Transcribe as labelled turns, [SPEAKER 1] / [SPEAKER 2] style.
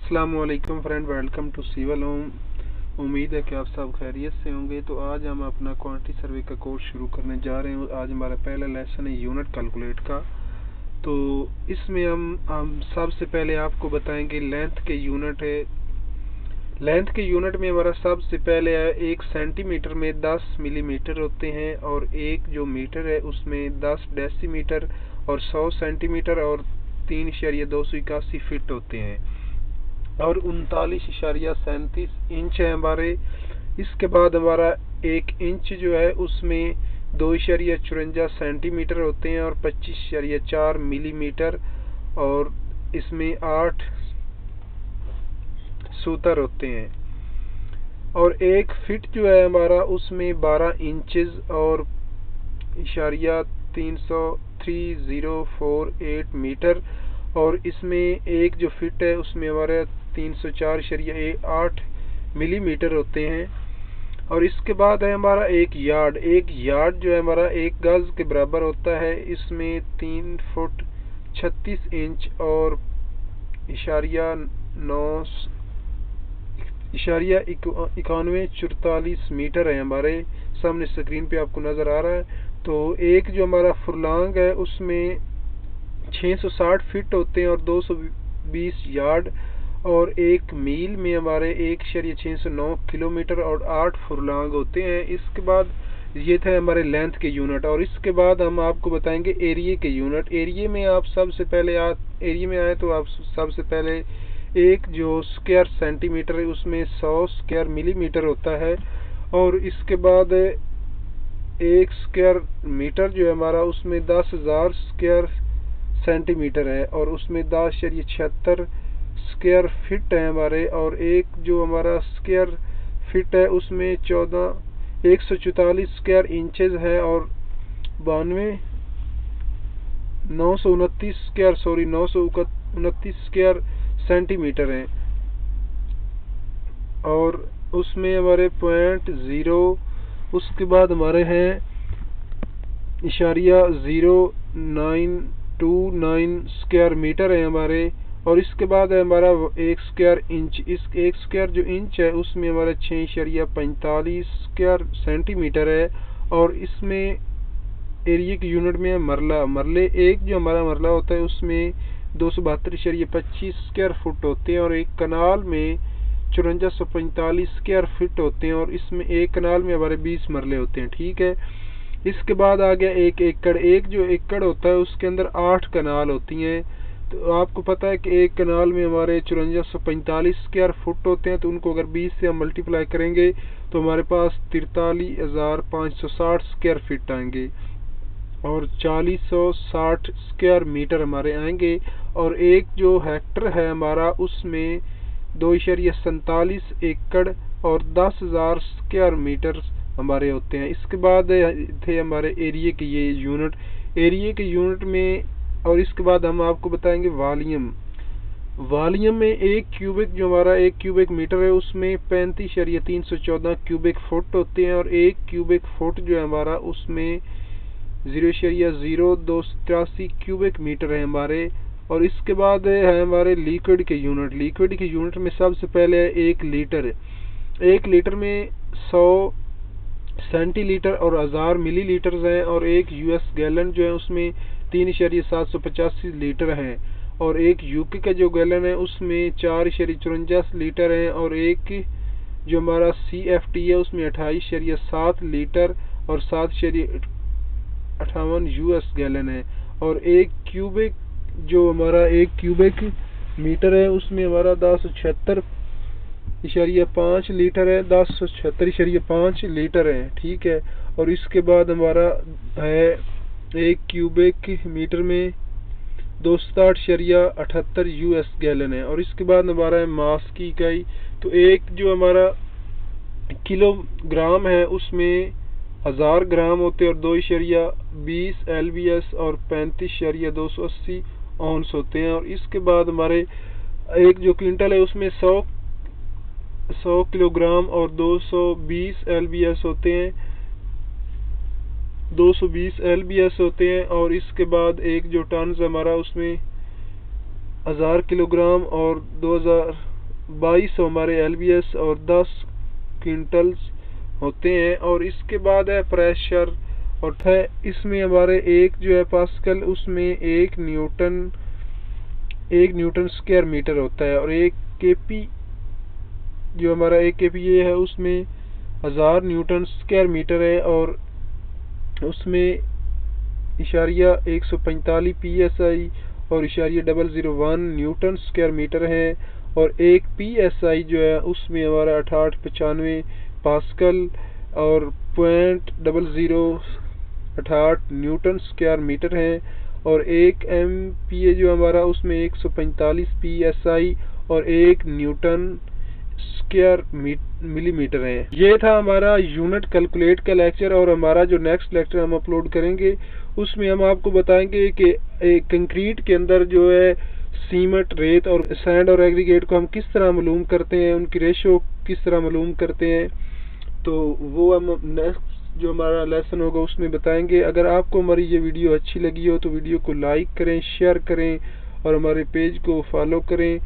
[SPEAKER 1] अस्सलामुअलैकुम friend, welcome to civil home. उम्मीद है कि आप सब खैरियत से होंगे। तो आज हम अपना क्वांटिटी सर्वे का कोर्स शुरू करने जा रहे हैं। आज हमारा पहला लेसन है यूनिट कैलकुलेट का। तो इसमें हम सबसे पहले आपको बताएंगे लेंथ के यूनिट है। लेंथ के यूनिट में हमारा सबसे पहले है 1 सेंटीमीटर में 10 मिलीमीटर होते हैं, और एक जो मीटर है उसमें 10 डेसीमीटर और 100 सेंटीमीटर और 3.281 फीट होते हैं, और 39.37 इंच है हमारे। इसके बाद हमारा 1 इंच जो है उसमें 2.54 सेंटीमीटर होते हैं और 25.4 मिलीमीटर, और इसमें 8 सूत्र होते हैं। और 1 फिट जो है हमारा उसमें 12 इंचेस और 3.3048 मीटर, और इसमें एक जो फिट है उसमें हमारे 304.8 मिलीमीटर होते हैं। और इसके बाद है हमारा 1 यार्ड। 1 यार्ड जो है हमारा 1 गज के बराबर होता है। इसमें 3 फुट 36 इंच और 91 मीटर है हमारे सामने स्क्रीन पे आपको नजर आ रहा है। तो एक जो हमारा फुरलॉन्ग है उसमें 660 फीट होते हैं और 220 यार्ड, और एक मील में हमारे 1.609 किलोमीटर और 8 फुरलॉन्ग होते हैं। इसके बाद ये थे हमारे लेंथ के यूनिट। और इसके बाद हम आपको बताएंगे एरिया के यूनिट। एरिया में आप सबसे पहले एरिया में आए तो आप सबसे पहले एक जो स्क्वायर सेंटीमीटर है उसमें 100 स्क्वायर मिलीमीटर होता है, और इसके बाद 1 स्क्वायर मीटर जो है हमारा उसमें 10,000 स्क्वायर सेंटीमीटर है, और उसमें 10.76 स्क्वायर फिट है हमारे। और एक जो हमारा स्क्वायर फिट है उसमें 144 स्क्वायर इंचेस है, और 929 स्क्वायर सेंटीमीटर है, और उसमें हमारे 0.0 उसके बाद हमारे हैं 0.0929 स्क्वायर मीटर है हमारे। और इसके बाद है हमारा 1 स्क्वायर इंच। इस 1 स्क्वायर जो इंच है उसमें हमारा 6.45 स्क्वायर सेंटीमीटर है, और इसमें एरिया के यूनिट में मरले एक जो हमारा मरला होता है उसमें 272.25 स्क्वायर फुट होते हैं, और एक कनाल में 5445 स्क्वायर फीट होते हैं, और इसमें एक कनाल में हमारे 20 मरले होते हैं। ठीक है। इसके बाद आ गया 1 एकड़। एक जो एकड़ होता है उसके अंदर 8 कनाल होती हैं। तो आपको पता है कि एक कनाल में हमारे 5445 स्क्वायर फुट होते हैं, तो उनको अगर 20 से हम मल्टीप्लाई करेंगे तो हमारे पास 43,560 स्क्वायर फीट आएंगे, और 4060 स्क्वायर मीटर हमारे आएंगे। और एक जो हेक्टर है हमारा उसमें 2.47 एकड़ और 10,000 स्क्वायर मीटर हमारे होते हैं। इसके बाद थे हमारे एरिया के ये यूनिट। एरिया के यूनिट में, और इसके बाद हम आपको बताएंगे वॉल्यूम। वॉल्यूम में 1 क्यूबिक जो हमारा 1 क्यूबिक मीटर है उसमें 35.314 क्यूबिक फुट होते हैं, और 1 क्यूबिक फुट जो है हमारा उसमें 0.0283 क्यूबिक मीटर है हमारे। और इसके बाद है हमारे लिक्विड के यूनिट। लिक्विड के यूनिट में सबसे पहले है 1 लीटर। 1 लीटर में 100 सेंटीलीटर और 1000 मिलीलीटर है, और एक यूएस गैलन जो है उसमें 3.785 लीटर है, और एक यूके का जो गैलन है उसमें 4.54 लीटर है, और एक जो हमारा CFT है उसमें 28.7 लीटर और 7.58 यूएस गैलन है। और एक क्यूबिक जो हमारा 1 क्यूबिक मीटर है उसमें हमारा 1076.5 लीटर है, 1076.5 लीटर है। ठीक है। और इसके बाद हमारा है 1 क्यूबिक मीटर में 260.78 यूएस गैलन है। और इसके बाद हमारा है मास की इकाई। तो एक जो हमारा किलोग्राम है उसमें 1000 ग्राम होते हैं, और 2.20 LBS और 35.280 ऑन्स होते हैं। और इसके बाद हमारे एक जो क्विंटल है उसमें 100 किलोग्राम और 220 LBS होते हैं, 220 LBS होते हैं। और इसके बाद एक जो टन हमारा उसमें 1000 किलोग्राम और 22 हमारे LBS और 10 क्विंटल्स होते हैं। और इसके बाद है प्रेशर और है इसमें हमारे एक जो है पास्कल, उसमें 1 न्यूटन स्क्वायर मीटर होता है। और 1 kP जो हमारा 1 kPa है उसमें 1000 न्यूटन स्क्वायर मीटर है। और उसमें इशारिया 145 PSI और इशारिया 001 न्यूटन स्क्वायर मीटर है। और 1 PSI जो है उसमें हमारा 6895 पास्कल और 0.0068 न्यूटन स्क्वायर मीटर है। और 1 MPa जो हमारा उसमें 145 PSI और 1 न्यूटन स्क्वायर मिलीमीटर है। ये था हमारा यूनिट कैलकुलेट का लेक्चर। और हमारा जो नेक्स्ट लेक्चर हम अपलोड करेंगे उसमें हम आपको बताएंगे कि एक कंक्रीट के अंदर जो है सीमेंट, रेत और सैंड और एग्रीगेट को हम किस तरह मालूम करते हैं, उनकी रेशो किस तरह मालूम करते हैं। तो वो हम नेक्स्ट जो हमारा लेसन होगा उसमें बताएंगे। अगर आपको हमारी ये वीडियो अच्छी लगी हो तो वीडियो को लाइक करें, शेयर करें और हमारे पेज को फॉलो करें।